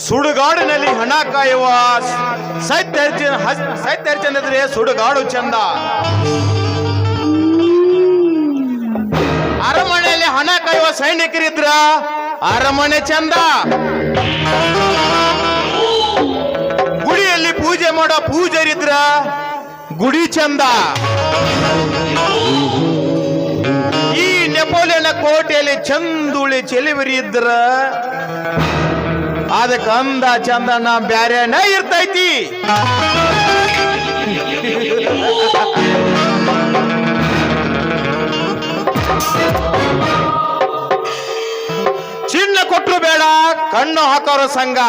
ಸುಡುಗಾಡಿನಲ್ಲಿ ಹಣ ಕಾಯುವ ಸೈತ್ಯರ್ಚಂದ್ರೆ ಸುಡುಗಾಡು ಚಂದ. ಅರಮನೆಯಲ್ಲಿ ಹಣ ಕಾಯುವ ಸೈನಿಕರಿದ್ರ ಅರಮನೆ ಚಂದ. ಗುಡಿಯಲ್ಲಿ ಪೂಜೆ ಮಾಡೋ ಪೂಜಾರಿದ್ರ ಗುಡಿ ಚಂದ. ಈ ನೆಪೋಲಿಯನ್ ಕೋಟೆಯಲ್ಲಿ ಚಂದುಳಿ ಚೆಲಿವರಿ ಇದ್ರ ಅದಕ್ಕೆ ಅಂದ ಚಂದನ ಬ್ಯಾರೇನ ಇರ್ತೈತಿ. ಚಿನ್ನ ಕೊಟ್ರು ಬೇಡ ಕಣ್ಣು ಹಾಕೋರ ಸಂಘ,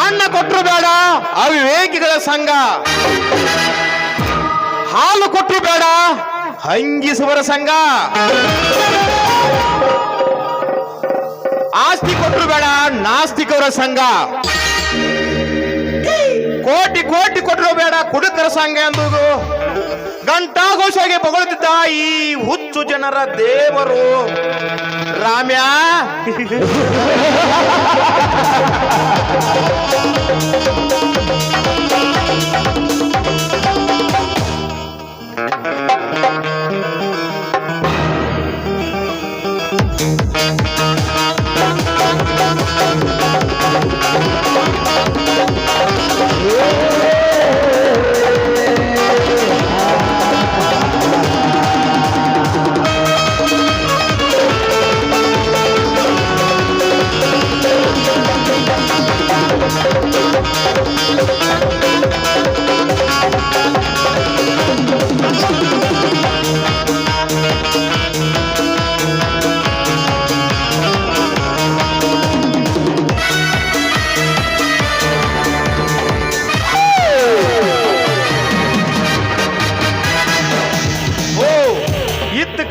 ಅನ್ನ ಕೊಟ್ರು ಬೇಡ ಅವಿವೇಕಿಗಳ ಸಂಘ, ಹಾಲು ಕೊಟ್ರು ಬೇಡ ಹಂಗಿಸುವರ ಸಂಘ, ಆಸ್ತಿ ಕೊಟ್ರು ಬೇಡ ನಾಸ್ತಿಕವರ ಸಂಘ, ಕೋಟಿ ಕೋಟಿ ಕೊಟ್ಟರು ಬೇಡ ಕುಡುಕರ ಸಂಘ ಎಂಬುದು ಗಂಟಾಘೋಷವಾಗಿ ಬಗಳುತ್ತಿದ್ದ ಈ ಹುಚ್ಚು ಜನರ ದೇವರು ರಾಮ್ಯ.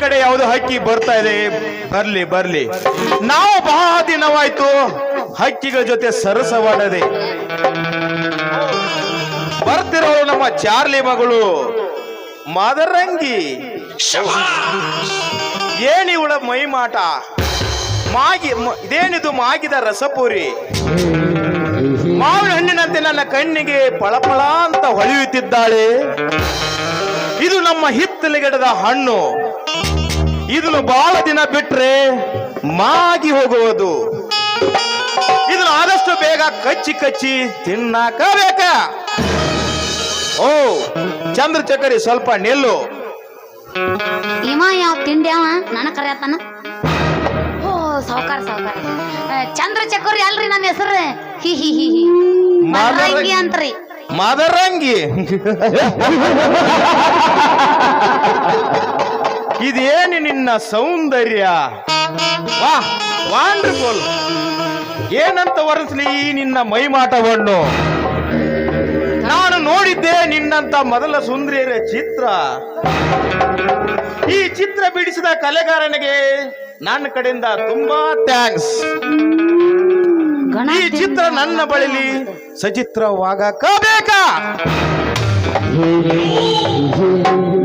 ಕಡೆ ಯಾವುದು ಹಕ್ಕಿ ಬರ್ತಾ ಇದೆ, ಬರ್ಲಿ ಬರ್ಲಿ. ನಾವು ಬಹಳ ದಿನವಾಯ್ತು ಹಕ್ಕಿಗಳ ಜೊತೆ ಸರಸವಾಡದೆ. ಬರ್ತಿರೋಳು ನಮ್ಮ ಚಾರ್ಲಿ ಮಗಳು ಮದರಂಗಿ. ಏನಿವಳ ಮೈಮಾಟ, ಇದೇನಿದು ಮಾಗಿದ ರಸಪುರಿ. ಮಾವಿನ ಹಣ್ಣಿನಂತೆ ನನ್ನ ಕಣ್ಣಿಗೆ ಪಳಪಳ ಅಂತ ಹೊಳೆಯುತ್ತಿದ್ದಾಳೆ. ಇದು ನಮ್ಮ ಹಿತ್ತಲಿಗಿಡದ ಹಣ್ಣು. ಇದನ್ನು ಬಹಳ ದಿನ ಬಿಟ್ರೆ ಮಾಗಿ ಹೋಗುವುದು. ಇದನ್ನು ಆದಷ್ಟು ಬೇಗ ಕಚ್ಚಿ ಕಚ್ಚಿ ತಿನ್ನಾಕ ಬೇಕ. ಓ ಚಂದ್ರಚಕರಿ ಸ್ವಲ್ಪ ನಿಲ್ಲು. ಇವ ಯಾವ ತಿಂಡಿ ಅವ ನನ್ನ ಕರೆಯತಾನ. ಓ ಸಾವುಕಾರ ಸಾವುಕಾರ ಚಂದ್ರಚಕರಿ ಅಲ್ರಿ ನನ್ನ ಹೆಸರು. ಹಿ ಹಿ ಹಿ ಹಿ ಮದರಂಗಿ ಅಂತ್ರಿ. ಮದರಂಗಿ ಇದೇನು ನಿನ್ನ ಸೌಂದರ್ಯ, ವಾ ವಂಡರ್ಫುಲ್. ಏನಂತ ವರ್ಣಿಸ್ಲಿ ನಿನ್ನ ಮೈಮಾಟವನ್ನು. ನಾನು ನೋಡಿದ್ದೆ ನಿನ್ನಂತ ಮೊದಲ ಸುಂದರಿಯರ ಚಿತ್ರ. ಈ ಚಿತ್ರ ಬಿಡಿಸಿದ ಕಲೆಗಾರನಿಗೆ ನನ್ನ ಕಡೆಯಿಂದ ತುಂಬಾ ಥ್ಯಾಂಕ್ಸ್. ಈ ಚಿತ್ರ ನನ್ನ ಬಳಿಲಿ ಸಚಿತ್ರವಾಗಕ ಬೇಕಾ?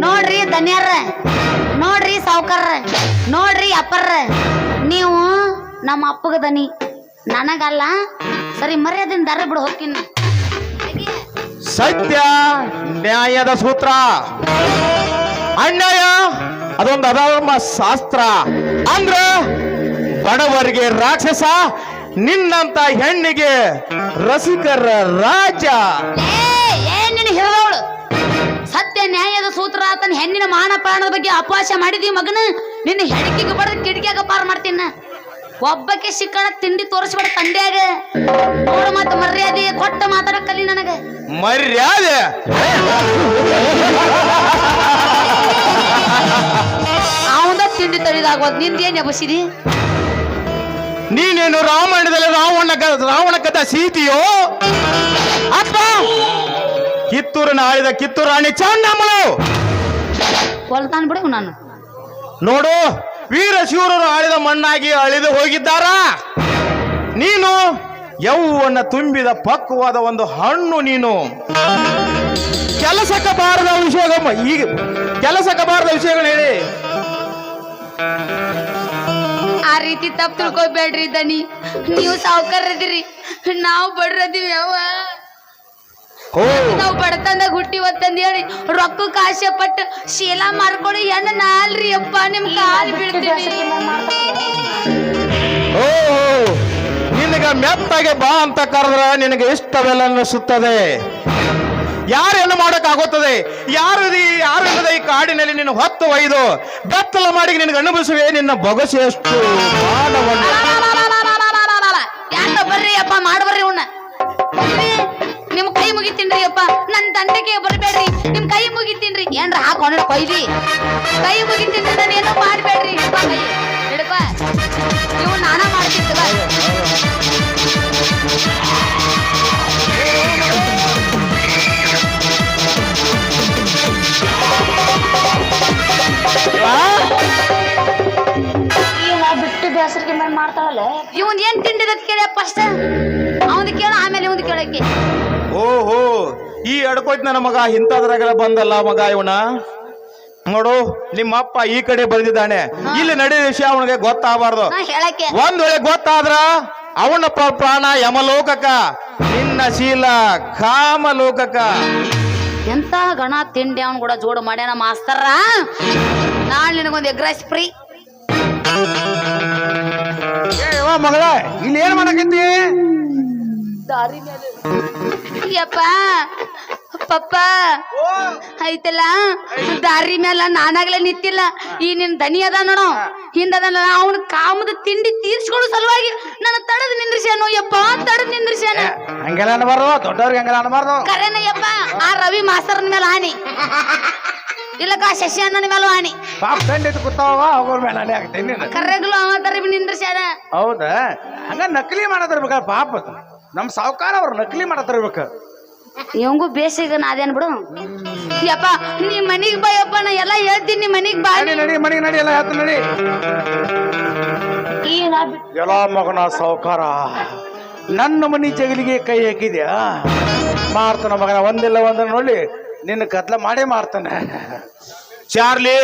ನೋಡ್ರಿ ಧನ್ಯರ, ನೋಡ್ರಿ ಸಾವುಕಾರ, ನೋಡ್ರಿ ಅಪ್ಪರ, ನೀವು ನಮ್ಮ ಅಪ್ಪಗ ದನಿ ನನಗಲ್ಲ. ಸರಿ ಮರ್ಯಾದಿಂದ ದರ ಬಿಡು ಹೋಗ್ತೀನಿ. ಸತ್ಯ ನ್ಯಾಯದ ಸೂತ್ರ, ಅನ್ಯಾಯ ಅದೊಂದು ಅಧರ್ಮ ಶಾಸ್ತ್ರ. ಅಂದ್ರ ಬಡವರಿಗೆ ರಾಕ್ಷಸ, ನಿನ್ನಂತ ಹೆಣ್ಣಿಗೆ ರಸಿಕರ ರಾಜ. ಏನ್ ಹೇಳೋಳು? ಸತ್ಯ ನ್ಯಾಯದ ಸೂತ್ರ ಆತನ ಹೆಣ್ಣಿನ ಮಾನ ಪ್ರಾಣದ ಬಗ್ಗೆ ಅಪವಾಸ ಮಾಡಿದೀವಿ ಮಗನ. ನಿನ್ನ ಹೆಡಕಿಗೆ ಬಡದ ಕಿಟಕಿಯಾಗ ಪಾರ್ ಮಾಡ್ತೀನ. ಒಬ್ಬಕ್ಕೆ ಸಿಕ್ಕಣ ತಿಂಡಿ ತೋರಿಸ್ಬೇಡ ತಂಡ್ಯಾಗ. ನೋಡು ಮತ್ತೆ ಮರ್ಯಾದೆ ಕೊಟ್ಟ ಮಾತಾಡ ಕಲಿ ನನಗ. ಮರ್ಯಾದೆ ಅವಂದ ತಿಂಡಿ ತಳಿದಾಗೋದ್ ನಿಂದೇನ್ ಎಬಸಿದಿ? ನೀನೇನು ರಾಮಾಯಣದಲ್ಲಿ ರಾವಣ ಕಥಾ ಸೀತೆಯೋ ಅಥವಾ ಕಿತ್ತೂರನ್ನ ಆಳಿದ ಕಿತ್ತೂರು ರಾಣಿ ಚೆನ್ನಮ್ಮಳು? ಕೊಲ್ತಾನ್ ಬಿಡು ನಾನು. ನೋಡು, ವೀರ ಶಿವರನ್ನು ಆಳಿದ ಮಣ್ಣಾಗಿ ಅಳಿದು ಹೋಗಿದ್ದಾರ. ನೀನು ಯೌವನ ತುಂಬಿದ ಪಕ್ವವಾದ ಒಂದು ಹಣ್ಣು. ನೀನು ಕೆಲಸಕ್ಕೆ ಬಾರದ ವಿಷಯ ಈಗ ಕೆಲಸಕ್ಕೆ ಬಾರದ ವಿಷಯಗಳು ಹೇಳಿ. ಆ ರೀತಿ ತಪ್ಪು ತಿಳ್ಕೊಬೇಡ್ರಿ ದನಿ. ನೀವು ಸಾವುಕಾರದಿರಿ, ನಾವು ಬಡ್ರದೀವಿ ಯಾವ. ನಾವು ಬಡತಂದಾಗ ಹುಟ್ಟಿವತ್ತಂದ ಹೇಳಿ ರೊಕ್ಕಕ್ಕೆ ಆಸೆ ಪಟ್ಟು ಶೀಲಾ ಮಾಡ್ಕೊಳ್ಳಿ ಹೆಣ್ಣು ನಾಲ್ರಿ ಅಪ್ಪ ನಿಮ್ ಕಾಲು ಬೀಳ್ತೀವಿ. ಓ ನಿನಗ ಮೆತ್ತಾಗೆ ಬಾ ಅಂತ ಕರೆದ್ರ ನಿನಗೆ ಇಷ್ಟವೆಲ್ಲ ಅನಿಸುತ್ತದೆ. ಯಾರೇನು ಮಾಡಕ್ಕಾಗುತ್ತದೆ? ಯಾರು ಇಲ್ಲದ ಈ ಕಾಡಿನಲ್ಲಿ ನಿನ್ನ ಹೊತ್ತು ಒಯ್ದು ಬೆತ್ತಲ ಮಾಡಿ ನಿನಗೆ ಅನುಭವಿಸುವೆ ನಿನ್ನ ಬೊಗಸೆ ಎಷ್ಟು ಯಾಕ ಬರ್ರಿ ಅಪ್ಪ ಮಾಡ್ಬರ್ರಿ ಉಣ್ಣ. ನಿಮ್ ಕೈ ಮುಗಿತೀನ್ರಿ ಅಪ್ಪ, ನನ್ ತಂದೆಗೆ ಬರ್ಬೇಡ್ರಿ, ನಿಮ್ ಕೈ ಮುಗಿತೀನ್ರಿ. ಏನ್ರ ಹಾಕೊಂಡ್ರೆ ಕೊಯ್ದಿ ಕೈ ಮುಗಿತೀನ್ರಿ, ನಾನು ಏನೋ ಮಾಡ್ಬೇಡ್ರಿ. ಕೈ ಹಿಡಪ್ಪ, ನೀವು ನಾನ ಮಾಡ್ತಿದ್ದ. ಬಿಟ್ಟು ಬೇಸರಿಗೆ ಮೇಲೆ ಮಾಡ್ತಾಳಲ್ಲ. ಇವನ್ ಏನ್ ತಿಂಡಿದ ಕೇಳ ಫಸ್ಟ್, ಅವನ್ ಕೇಳ ಆಮೇಲೆ ಇವನ್ ಕೇಳಕ್ಕೆ. ಓಹೋ ಈ ಅಡ್ಕೋಯ್ತು ನನ್ನ ಮಗ ಇಂಥದ್ರಾಗೆಲ್ಲ ಬಂದಲ್ಲ ಮಗ ಇವನ. ನೋಡು ನಿಮ್ಮಪ್ಪ ಈ ಕಡೆ ಬಂದಿದ್ದಾನೆ, ಇಲ್ಲಿ ನಡೆದ ವಿಷಯ ಅವನಿಗೆ ಗೊತ್ತಾಗಬಾರ್ದು. ಹೇಳಕ್ಕೆ ಒಂದ್ ವೇಳೆ ಗೊತ್ತಾದ್ರ ಅವನ ಪ್ರಾಣ ಯಮಲೋಕಕ್ಕ, ನಿನ್ನ ಶೀಲ ಕಾಮಲೋಕಕ್ಕ. ಎಂತ ಗಣ ತಿಂಡಿ ಅವನ್ ಕೂಡ ಜೋಡು ಮಾಡ್ಯಾನ ಮಾಸ್ತರ. ನಾಳೆ ನಿನಗೊಂದು ಎಗ್ ರೈಸ್ ಫ್ರೀ. ಮಗಳ ಇಲ್ಲಿ ಏನ್ ಮಾಡಕತ್ತಿ? ಯಪ್ಪ ಪಪ್ಪ ಐತಲ್ಲ ದಾರಿ ಮೇಲೆ ನಾನಾಗ್ಲೇ ನಿಂತಿಲ್ಲ. ಈ ನಿನ್ ದನಿ ಅದ ನೋಡು ಹಿಂದದಲ್ಲ, ಅವನ ಕಾಮದ ತಿಂಡಿ ತೀರ್ಸ್ಕೊಳ್ಳೋ ಸಲುವಾಗಿ ನನ್ನ ತಡದ್ ನಿಂದ್ರಿಸ್ಯಾನು ಯಪ್ಪ, ತಡದ್ ನಿಂದ್ರಿಸ್ಯಾನ. ಹಂಗೆಲ್ಲ ಅನ್ಬಾರ್ದು, ದೊಡ್ಡವ್ರಿಗೆ ಹಂಗೆಲ್ಲ ಅನ್ಬಾರ್ದು. ಕರೆನ ಯಪ್ಪ, ಆ ರವಿ ಮಾಸ್ತರ್ನ ಮೇಲೆ ಹಾನಿ ಇಲ್ಲಕ್ಕ ಶಶಿ ಅಣ್ಣನ ಮೇಲೆ ಹಾನಿ. ಪಾಪ ಖಂಡಿತ ಕೂತಾವ ಅವ್ರ ಮೇಲೆ ನಾನೇ ಆಗ್ತೇನೆ. ಕರ್ರೆಗ್ಲು ಅವ ತರ ನಿಂದ್ರಿಸ್ಯಾನ. ಹೌದಾ? ಹಂಗ ನಕಲಿ ಮಾಡತಿರ್ಬೇಕ ಪಾಪ. ನಮ್ ಸಾವುಕಾರ ಅವ್ರು ನಕಲಿ ಮಾಡತಿರ್ಬೇಕ. ಇವಂಗೂ ಬೇಸಿಗ ನಾದೇನ್ ಬಿಡು. ಯಪ್ಪ ನೀ ಮನಿಗ್ ಬಾ ಯಪ್ಪ, ನಾ ಎಲ್ಲ ಹೇಳ್ತೀನಿ. ನೀ ಮನಿಗ್ ಬಾ. ನಡಿ ಮನೆಗೆ ನಡಿ, ಎಲ್ಲ ಹೇಳ್ತ ನಡಿ. ಎಲ್ಲ ಮಗನ ಸಾವುಕಾರ ನನ್ನ ಮನಿ ಜಗಲಿಗೆ ಕೈ ಹಾಕಿದ್ಯಾ? ಮಾಡ್ತಾನ ಮಗನ, ಒಂದಿಲ್ಲ ಒಂದನ್ನ ನೋಡಿ ನಿನ್ನ ಕತ್ಲ ಮಾಡೇ ಮಾಡ್ತಾನೆ. ಚಾರ್ಲಿ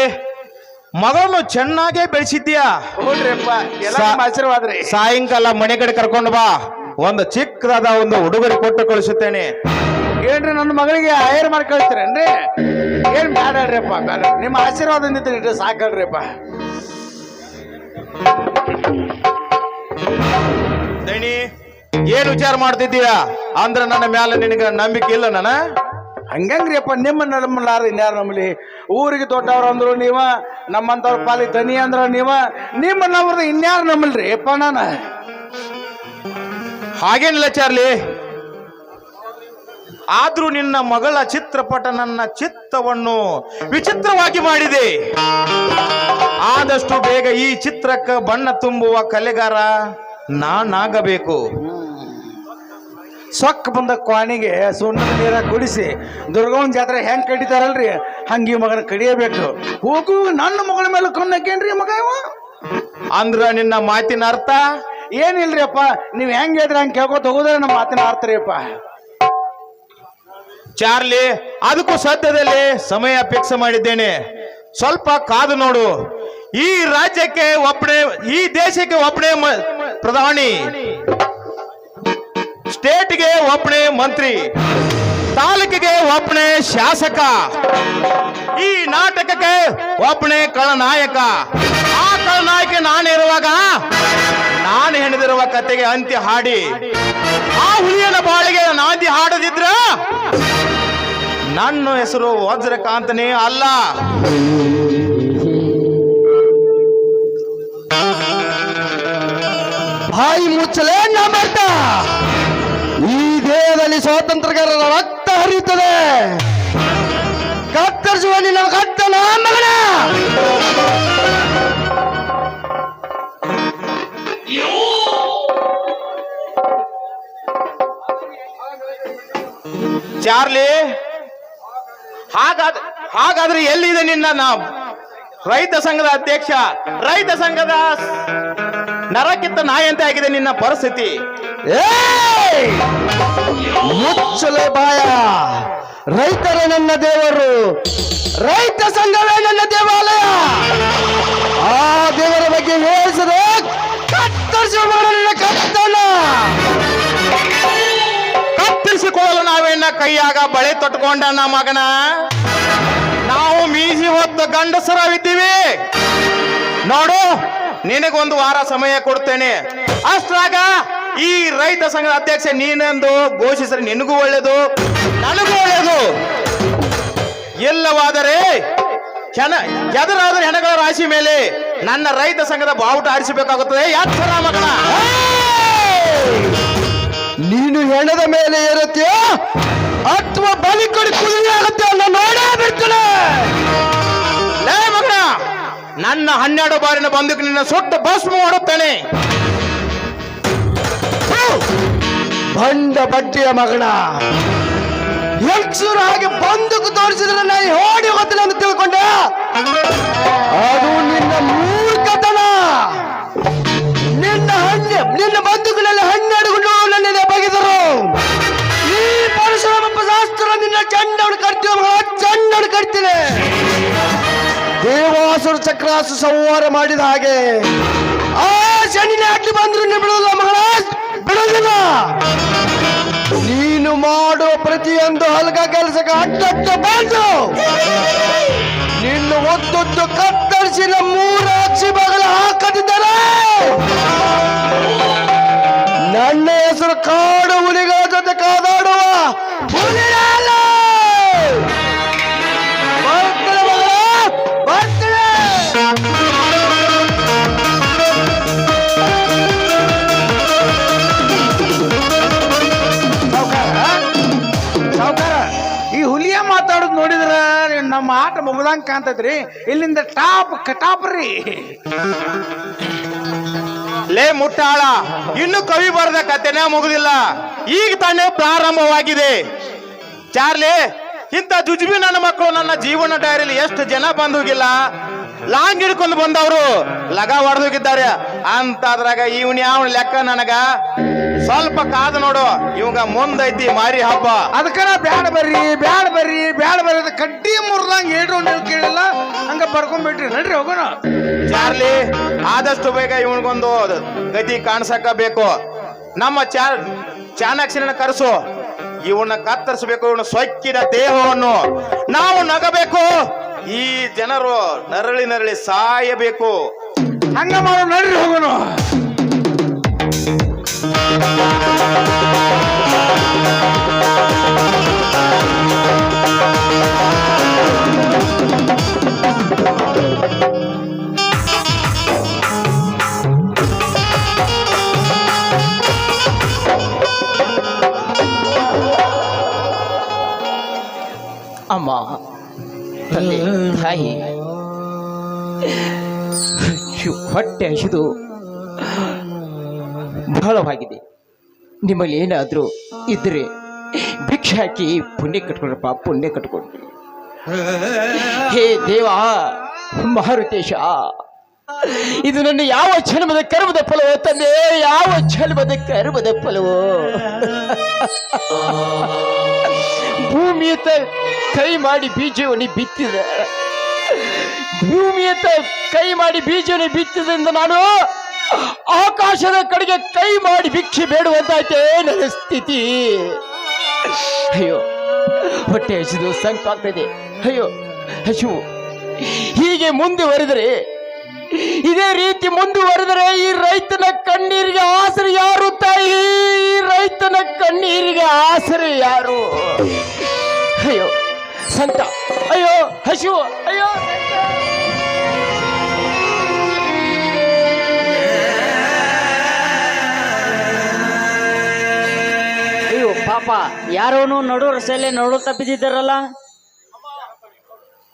ಮಗಳನ್ನು ಚೆನ್ನಾಗೇ ಬೆಳೆಸಿದ್ಯಾ? ನೋಡ್ರಿಪ್ಪ, ಎಲ್ಲ ನಿಮ್ಮ ಆಶೀರ್ವಾದ ರೀ. ಸಾಯಂಕಾಲ ಮನೆ ಕಡೆ ಕರ್ಕೊಂಡು ಬಾ, ಒಂದು ಚಿಕ್ಕದಾದ ಒಂದು ಉಡುಗೊರೆ ಕೊಟ್ಟು ಕಳಿಸುತ್ತೇನೆ. ಏನ್ರಿ ನನ್ನ ಮಗಳಿಗೆ ಹೈರ್ ಮಾಡಿ ಕಳಿಸ್ತೀರೇನ್ರಿ? ಏನ್ ಬ್ಯಾಡ್ರಿಪ್ಪ, ಬೇಡ. ನಿಮ್ಮ ಆಶೀರ್ವಾದ ನಿಂತು ಸಾಕಲ್ರಿಪ್ಪ. ದಣಿ ಏನ್ ವಿಚಾರ ಮಾಡ್ತಿದ್ದೀಯಾ? ಅಂದ್ರೆ ನನ್ನ ಮ್ಯಾಲ ನಿನಗ ನಂಬಿಕೆ ಇಲ್ಲ? ನನ್ನ ಹಂಗಂಗ್ರಿ ಅಪ್ಪ, ನಿಮ್ಮ ನಮ್ಮಲಾರ ಇನ್ಯಾರು ನಂಬಲಿ? ಊರಿಗೆ ದೊಡ್ಡವ್ರು ಅಂದ್ರು ನೀವ, ನಮ್ಮಂತವ್ರ ಪಾಲಿ ದನಿ ಅಂದ್ರ ನೀವ, ನಿಮ್ಮ ನಂಬ್ರದ ಇನ್ಯಾರು ನಂಬಲ್ರಿ ಅಪ್ಪ ನಾನು. ಹಾಗೇನಿಲ್ಲ ಚಾರ್ಲಿ, ಆದ್ರೂ ನಿನ್ನ ಮಗಳ ಚಿತ್ರಪಟ ನನ್ನ ಚಿತ್ತವನ್ನು ವಿಚಿತ್ರವಾಗಿ ಮಾಡಿದೆ. ಆದಷ್ಟು ಬೇಗ ಈ ಚಿತ್ರಕ್ಕೆ ಬಣ್ಣ ತುಂಬುವ ಕಲೆಗಾರ ನಾನಾಗಬೇಕು. ಸೊಕ್ಕ ಬಂದ ಕ್ವಾಣಿಗೆ ಸುಣ್ಣದ ನೀರ ಕುಡಿಸಿ ದುರ್ಗವನ್ ಜಾತ್ರೆ ಹೆಂಗ್ ಕಡಿತಾರಲ್ರಿ, ಹಂಗೆ ಮಗನ ಕಡಿಯಬೇಕು. ಹೋಗು ನನ್ನ ಮಗಳ ಮೇಲೆ ಕಣ್ಣಕ್ಕೇನ್ರಿ ಮಗ ಇವ? ಅಂದ್ರ ನಿನ್ನ ಮಾತಿನ ಅರ್ಥ ಏನಿಲ್ರಿ ಅಪ್ಪ, ನೀವ್ ಹೆಂಗ್ ಹೇಳಿದ್ರೆ ಹಂಗೆ ಕೇಳ್ಕೊತ ಹೋಗುದ್ರೆ ನಮ್ಮ ಮಾತಿನ ಅರ್ಥ ರೀ ಅಪ್ಪ. ಚಾರ್ಲಿ, ಅದಕ್ಕೂ ಸದ್ಯದಲ್ಲಿ ಸಮಯ ಫಿಕ್ಸ್ ಮಾಡಿದ್ದೇನೆ, ಸ್ವಲ್ಪ ಕಾದು ನೋಡು. ಈ ರಾಜ್ಯಕ್ಕೆ ಒಬ್ಬನೇ, ಈ ದೇಶಕ್ಕೆ ಒಬ್ಬನೇ ಪ್ರಧಾನಿ, ಸ್ಟೇಟ್ಗೆ ಒಬ್ಬನೇ ಮಂತ್ರಿ, ತಾಲೂಕಿಗೆ ಒಬ್ಬನೇ ಶಾಸಕ, ಈ ನಾಟಕಕ್ಕೆ ಒಬ್ಬನೇ ಖಳನಾಯಕ. ಆ ಖಳನಾಯಕ ನಾನಿರುವಾಗ ನಾನು ಹೆಣೆದಿರುವ ಕತೆಗೆ ಅಂತ್ಯ ಹಾಡಿ ಆ ಹುಲಿಯನ ಬಾಳಿಗೆ ನಾಂದಿ ಹಾಡದಿದ್ರ ನನ್ನ ಹೆಸರು ವಜ್ರಕಾಂತನೇ ಅಲ್ಲ. ಬಾಯಿ ಮುಚ್ಚಲೇ ನಮ್ಮರ್ಥ. ಈ ದೇಹದಲ್ಲಿ ಸ್ವಾತಂತ್ರ್ಯಗಾರರ ರಕ್ತ ಹರಿಯುತ್ತದೆ. ಕತ್ತರಿಸುವ ನಿನ್ನ ಕತ್ತಲ ಮಗನ. ಚಾರ್ಲಿ, ಹಾಗಾದ್ರೆ ಎಲ್ಲಿದೆ ನಿನ್ನ ರೈತ ಸಂಘದ ಅಧ್ಯಕ್ಷ, ರೈತ ಸಂಘದ ನರಕಿತ್ತ ನಾಯಿ ಅಂತ ಆಗಿದೆ ನಿನ್ನ ಪರಿಸ್ಥಿತಿ. ಮುಚ್ಚಲೆ ಬಾಯ. ರೈತರ ನನ್ನ ದೇವರು, ರೈತ ಸಂಘವೇ ನನ್ನ ದೇವಾಲಯ. ಆ ದೇವರ ಬಗ್ಗೆ ಹೇಳಿಸದೆ ಕತ್ತರಿಸುವ ನನ್ನ ಕತ್ತನ. ಕತ್ತರಿಸಿಕೊಳ್ಳಲು ನಾವೇನ ಕೈಯಾಗ ಬಳೆ ತೊಟ್ಕೊಂಡ ಮಗನ. ನಾವು ಮೀಸಿ ಹೊತ್ತು ಗಂಡಸರವಿದ್ದೀವಿ. ನೋಡು, ನಿನಗೊಂದು ವಾರ ಸಮಯ ಕೊಡ್ತೇನೆ. ಅಷ್ಟ್ರಾಗ ಈ ರೈತ ಸಂಘದ ಅಧ್ಯಕ್ಷ ನೀನೆಂದು ಘೋಷಿಸಿದ್ರೆ ನಿನಗೂ ಒಳ್ಳೇದು, ನನಗೂ ಒಳ್ಳೇದು. ಇಲ್ಲವಾದರೆ ಎದುರಾದ್ರೆ ಹೆಣಗಳ ರಾಶಿ ಮೇಲೆ ನನ್ನ ರೈತ ಸಂಘದ ಬಾವುಟ ಆರಿಸಬೇಕಾಗುತ್ತದೆ. ಎಚ್ಚರ ಮಗನ. ನೀನು ಹೆಣದ ಮೇಲೆ ಇರುತ್ತೀಯ ಅಥವಾ ಬಲಿ ಕೊಡಿ ಕುದುರೆ ಆಗುತ್ತೆ ಅನ್ನೋ ನೋಡೇ ಬಿಡ್ತಾನೆ. ಲೇ ಮಗನ, ನನ್ನ 12 ಬಾರಿನ ಬಂದೂಕು ನಿನ್ನ ಸುಟ್ಟು ಭಸ್ಮ ಮಾಡುತ್ತೇನೆ. ಬಂಡ ಬಡ್ಡಿಯ ಮಗನ, ಯಕ್ಷರು ಹಾಗೆ ಬಂದೂಕು ತೋರಿಸಿದ್ರೆ ನಾನು ಓಡಿ ಹೋಗ್ತೀನಿ ಅಂತ ತಿಳ್ಕೊಂಡೆ. ಅದು ನಿನ್ನ ಮೂರ್ಖತನ. ನಿನ್ನ ಬಂದೂಕಿನಲ್ಲಿ 12 ಗುಂಡು ನನ್ನಿಂದ ಬಗೆದರು. ಈ ಪರಶುರಾಮ ಶಾಸ್ತ್ರ ನಿನ್ನ ಚಂಡವನ್ನು ಕಟ್ತೀವಿ ಮಗಳ, ಚಂಡವನ್ನು ಕಟ್ತೀನಿ. ದೇವಾಸುರ ಚಕ್ರಾಸು ಸಂಹಾರ ಮಾಡಿದ ಹಾಗೆ ಆ ಶನಿನೇ ಅಡ್ಡಿ ಬಂದ್ರು ನೀನು ಬಿಡೋದಿಲ್ಲ ಮಗಳ, ಬಿಡೋದಿಲ್ಲ. ನೀನು ಮಾಡುವ ಪ್ರತಿಯೊಂದು ಹಲ್ಕ ಕೆಲಸಕ್ಕೆ ಅಡ್ಡಡ್ಡ ಬಂದು ನಿನ್ನ ಒತ್ತೊತ್ತು ಕತ್ತರಿಸಿ 3 ಅಕ್ಷಿ ಬಾಗಲ ಹಾಕದಿದ್ದರೆ ನನ್ನ ಹೆಸರು ಕಾಡು ಹುಲಿಗಳ ಜೊತೆ ಕಾದಾಡುವ ಹುಲಿಯಲ್ಲ. ಬರ್ತೇನೆ ಮಗಳ, ಬರ್ತೇನೆ. ಸಾವುಕಾರ, ಈ ಹುಲಿಯ ಮಾತಾಡೋದು ನೋಡಿದ್ರ ನಮ್ಮ ಆಟ ಮುಗ್ದಂಗ ಕಾಣ್ತೈತ್ರಿ. ಇಲ್ಲಿಂದ ಟಾಪ್ ರೀ. ಲೇ ಮುಟ್ಟಾಳ, ಇನ್ನು ಕವಿ ಬರೆದ ಕಥೆನೇ ಮುಗುದಿಲ್ಲ, ಈಗ ತಾನೇ ಪ್ರಾರಂಭವಾಗಿದೆ. ಚಾರ್ಲಿ, ಇಂಥ ಜುಜುಬಿ ನನ್ನ ಮಕ್ಕಳು ನನ್ನ ಜೀವನ ಡೈರಿಯಲ್ಲಿ ಎಷ್ಟು ಜನ ಬಂದೋಗಿಲ್ಲ. ಲಾಂಗ್ ಹಿಡ್ಕೊಂಡು ಬಂದವರು ಲಗ ಹೊಡೆದೋಗಿದ್ದಾರೆ ಅಂತಾದ್ರಾಗ ಇವನ್ ಯಾವ ಲೆಕ್ಕ ನನಗ. ಸ್ವಲ್ಪ ಕಾದು ನೋಡು, ಇವಾಗ ಮುಂದೈತಿ ಮಾರಿ ಹಬ್ಬ. ಅದಕ್ಕನ ಬ್ಯಾಡ ಬರ್ರಿ ಅಂತ ಕಡ್ಡಿ ಮುರ್ದಂಗ ಹೇಳ್ರು ನೀವು ಕೇಳಿಲ್ಲ, ಹಂಗ ಬರ್ಕೊಂಡ್ಬಿಟ್ರಿ. ನಡ್ರಿ ಹೋಗೋಣ. ಚಾರ್ಲಿ, ಆದಷ್ಟು ಬೇಗ ಇವನಿಗೊಂದು ಗತಿ ಕಾಣಿಸಕ ಬೇಕು. ನಮ್ಮ ಚಾಣಾಕ್ಷರನ್ನ ಕರೆಸು, ಇವನ್ನ ಕತ್ತರಿಸಬೇಕು. ಇವನ ಸೊಕ್ಕಿನ ದೇಹವನ್ನು ನಾವು ನಗಬೇಕು. ಈ ಜನರು ನರಳಿ ಸಾಯಬೇಕು. ಹಂಗ ಮಾಡೋ, ನಡ್ರಿ ಹೋಗೋಣ. ಅಮ್ಮ, ತಂದೆ, ತಾಯಿ, ಹೊಟ್ಟೆ ಹಸಿದು ಬಹಳವಾಗಿದೆ. ನಿಮ್ಮಲ್ಲಿ ಏನಾದರೂ ಇದ್ರೆ ಭಿಕ್ಷೆ ಹಾಕಿ ಪುಣ್ಯ ಕಟ್ಕೊಂಡ್ರಪ್ಪ, ಪುಣ್ಯ ಕಟ್ಕೊಂಡ್ರಿ. ಹೇ ದೇವ ಮಾರುತೇಶ, ಇದು ನನ್ನ ಯಾವ ಜನ್ಮದ ಕರ್ಮದ ಫಲವೋ ತಂದೆ, ಯಾವ ಜನ್ಮದ ಕರ್ಮದ ಫಲವೋ. ಭೂಮಿಯತ್ತ ಕೈ ಮಾಡಿ ಬೀಜವನ್ನು ಬಿತ್ತಿದ, ಭೂಮಿಯತ್ತ ಕೈ ಮಾಡಿ ಬೀಜವನ್ನು ಬಿತ್ತಿದ್ರಿಂದ ನಾನು ಆಕಾಶದ ಕಡೆಗೆ ಕೈ ಮಾಡಿ ಭಿಕ್ಷೆ ಬೇಡುವಂತಾಯ್ತೆ ನನ್ನ ಸ್ಥಿತಿ. ಅಯ್ಯೋ, ಹೊಟ್ಟೆ ಹಸಿದು ಸಂಕಟ ಆಗ್ತದೆ. ಅಯ್ಯೋ ಹಸಿವು ಹೀಗೆ ಮುಂದುವರೆದರೆ, ಇದೇ ರೀತಿ ಮುಂದುವರೆದರೆ ಈ ರೈತನ ಕಣ್ಣೀರಿಗೆ ಆಸರೆ ಯಾರು ತಾಯಿ? ಈ ರೈತನ ಕಣ್ಣೀರಿಗೆ ಆಸರೆ ಯಾರು? ಅಯ್ಯೋ ಸಂತ, ಅಯ್ಯೋ ಹಸಿವು, ಅಯ್ಯೋ ಅಯ್ಯೋ ಪಾಪ, ಯಾರೋನು ನಡು ರಸ್ತೆಯಲ್ಲೇ ನೋಡುತ್ತಾ ಬಿದ್ದಿದ್ದಾರಲ್ಲ.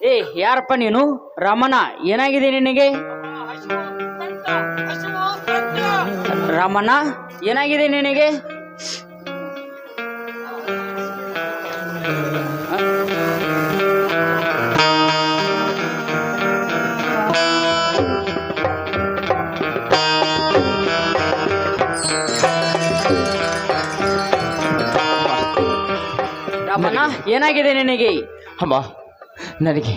ಏ ಯಾರಪ್ಪ ನೀನು? ರಾಮಣ್ಣ, ಏನಾಗಿದೆ ನಿನಗೆ? ರಾಮಣ್ಣ, ಏನಾಗಿದೆ ನಿನಗೆ? ರಾಮಣ್ಣ, ಏನಾಗಿದೆ ನಿನಗೆ? ಅಮ್ಮ, ನನಗೆ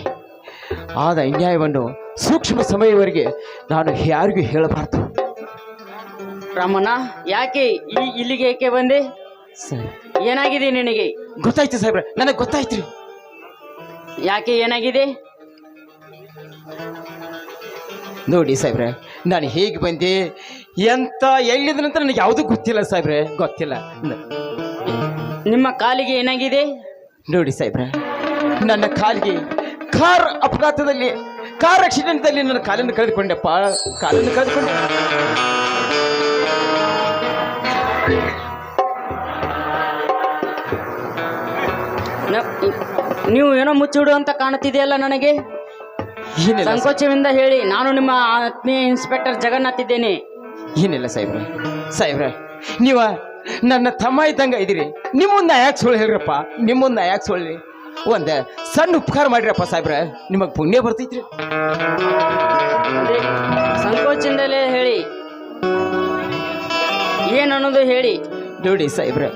ಆದ ಅನ್ಯಾಯವನ್ನು ಸೂಕ್ಷ್ಮ ಸಮಯವರೆಗೆ ನಾನು ಯಾರಿಗೂ ಹೇಳಬಾರ್ದು. ರಾಮಣ್ಣ, ಯಾಕೆ ಇಲ್ಲಿಗೆ ಏಕೆ ಬಂದೆ? ಸರಿ, ಏನಾಗಿದೆ ನಿನಗೆ? ಗೊತ್ತಾಯ್ತು ಸಾಹೇಬ್ರೆ, ನನಗೆ ಗೊತ್ತಾಯ್ತ್ರಿ. ಯಾಕೆ ಏನಾಗಿದೆ? ನೋಡಿ ಸಾಹೇಬ್ರೆ, ನಾನು ಹೇಗೆ ಬಂದೆ ಎಂತ ಎಲ್ಲಿದ್ದಂತ ನನಗೆ ಯಾವುದೂ ಗೊತ್ತಿಲ್ಲ ಸಾಹೇಬ್ರೆ, ಗೊತ್ತಿಲ್ಲ. ನಿಮ್ಮ ಕಾಲಿಗೆ ಏನಾಗಿದೆ? ನೋಡಿ ಸಾಹೇಬ್ರೆ, ನನ್ನ ಕಾಲಿಗೆ ಕಾರ್ ಅಪಘಾತದಲ್ಲಿ, ಕಾರ್ ಆಕ್ಸಿಡೆಂಟ್ದಲ್ಲಿ ನನ್ನ ಕಾಲನ್ನು ಕಳೆದುಕೊಂಡೆಪ್ಪ, ಕಾಲನ್ನು ಕಳೆದುಕೊಂಡೆ. ನೀವು ಏನೋ ಮುಚ್ಚಿಡು ಅಂತ ಕಾಣುತ್ತಿದೆಯಲ್ಲ ನನಗೆ. ಏನಿಲ್ಲ ಸಂಕೋಚದಿಂದ ಹೇಳಿ, ನಾನು ನಿಮ್ಮ ಆತ್ಮೀಯ ಇನ್ಸ್ಪೆಕ್ಟರ್ ಜಗನ್ನಾಥ್ ಇದ್ದೇನೆ. ಏನಿಲ್ಲ ಸಾಹೇಬ್ರೆ, ಸಾಹೇಬ್ರೆ ನೀವ ನನ್ನ ತಮ್ಮ ಇದ್ದಂಗ ಇದ್ದೀರಿ. ನಿಮ್ಮನ್ನ ಯಾಕೆ ಸುಳ್ಳು ಹೇಳ್ರಪ್ಪ, ನಿಮ್ಮನ್ನ ಯಾಕೆ ಸುಳ್ಳಿ? ಒಂದ ಸಣ್ಣ ಉಪಕಾರ ಮಾಡಿರಪ್ಪ ಸಾಹೇಬ್ರೆ, ನಿಮಗೆ ಪುಣ್ಯ ಬರ್ತೈತ್ರಿ. ಅದೇ ಸಂಕೋಚದಿಂದಲೇ ಹೇಳಿ, ಏನನ್ನೋದು ಹೇಳಿ. ನೋಡಿ ಸಾಹೇಬ್ರೆ,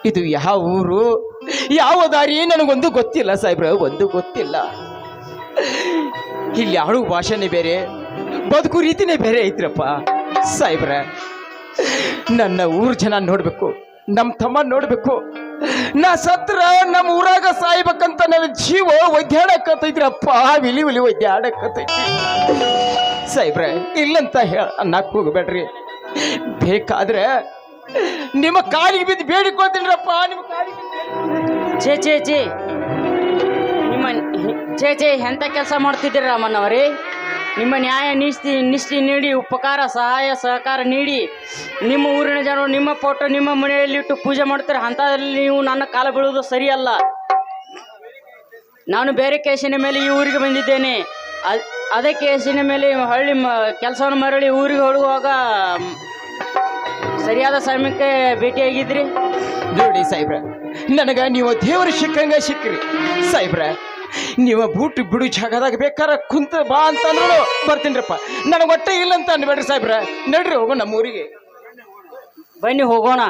ಇದು ಯಾವ ಊರು, ಯಾವ ದಾರಿ ನನಗೊಂದು ಗೊತ್ತಿಲ್ಲ ಸಾಹೇಬ್ರೆ, ಒಂದು ಗೊತ್ತಿಲ್ಲ. ಇಲ್ಲಿ ಆಡು ಭಾಷೆನೇ ಬೇರೆ, ಬದುಕು ರೀತಿನೇ ಬೇರೆ ಐತ್ರಪ್ಪ ಸಾಹೇಬ್ರೆ. ನನ್ನ ಊರ್ ಜನ ನೋಡ್ಬೇಕು, ನಮ್ಮ ತಮ್ಮ ನೋಡ್ಬೇಕು. ನಾ ಸತ್ರ ನಮ್ಮ ಊರಾಗ ಸಾಯ್ಬೇಕಂತ ನನ್ನ ಜೀವ ಒದ್ದಾಡಕತ್ತೈತ್ರಪ್ಪ, ವಿಲಿ ವಿಲಿ ಒದ್ದಾಡಕತ್ತೈತಿ ಸಾಹೇಬ್ರೆ. ಇಲ್ಲಂತ ಅನ್ನಕ್ ಹೋಗ್ಬೇಡ್ರಿ, ಬೇಕಾದ್ರೆ ನಿಮ್ಮ ಕಾಲಿಗೆ ಬಿದ್ದು ಬೇಡಿಕೊಳ್ತೀನಿರಪ್ಪ, ನಿಮ್ಮ ಕಾಲಿಗೆ. ಛೇ ಛೇ ಛೇ ನಿಮ್ಮ ಛೇ ಎಂಥ ಕೆಲಸ ಮಾಡ್ತಿದ್ದೀರಿ ರಾಮಣ್ಣವರೇ? ನಿಮ್ಮ ನ್ಯಾಯ ನಿಷ್ಠೆ ನೀಡಿ, ಉಪಕಾರ ಸಹಾಯ ಸಹಕಾರ ನೀಡಿ, ನಿಮ್ಮ ಊರಿನ ಜನರು ನಿಮ್ಮ ಫೋಟೋ ನಿಮ್ಮ ಮನೆಯಲ್ಲಿಟ್ಟು ಪೂಜೆ ಮಾಡ್ತಾರೆ. ಅಂಥದ್ರಲ್ಲಿ ನೀವು ನನ್ನ ಕಾಲ ಬೀಳುವುದು ಸರಿಯಲ್ಲ. ನಾನು ಬೇರೆ ಕೇಸಿನ ಮೇಲೆ ಈ ಊರಿಗೆ ಬಂದಿದ್ದೇನೆ. ಅದೇ ಕೇಸಿನ ಮೇಲೆ ಹಳ್ಳಿ ಕೆಲಸವನ್ನು ಮರಳಿ ಊರಿಗೆ ಹೋಗುವಾಗ ಸರಿಯಾದ ಸಮಯಕ್ಕೆ ಭೇಟಿಯಾಗಿದ್ರಿ. ನೋಡಿ ಸಾಹೇಬ್ರ, ನನಗ ನೀವು ದೇವರ ಸಿಕ್ಕಂಗ ಸಿಕ್ಕ್ರಿ ಸಾಹೇಬ್ರ. ನೀವು ಬೂಟು ಬಿಡು ಜಾಗದಾಗ ಬೇಕಾರ ಕುಂತ ಬಾ ಅಂತಂದ್ರು ಬರ್ತೀನಿರಪ್ಪ, ನನಗೆ ಹೊಟ್ಟೆ ಇಲ್ಲ ಅಂತ ಅನ್ಬೇಡ್ರಿ ಸಾಹೇಬ್ರ. ನಡ್ರಿ ಹೋಗೋ ನಮ್ಮ ಊರಿಗೆ. ಬನ್ನಿ ಹೋಗೋಣ.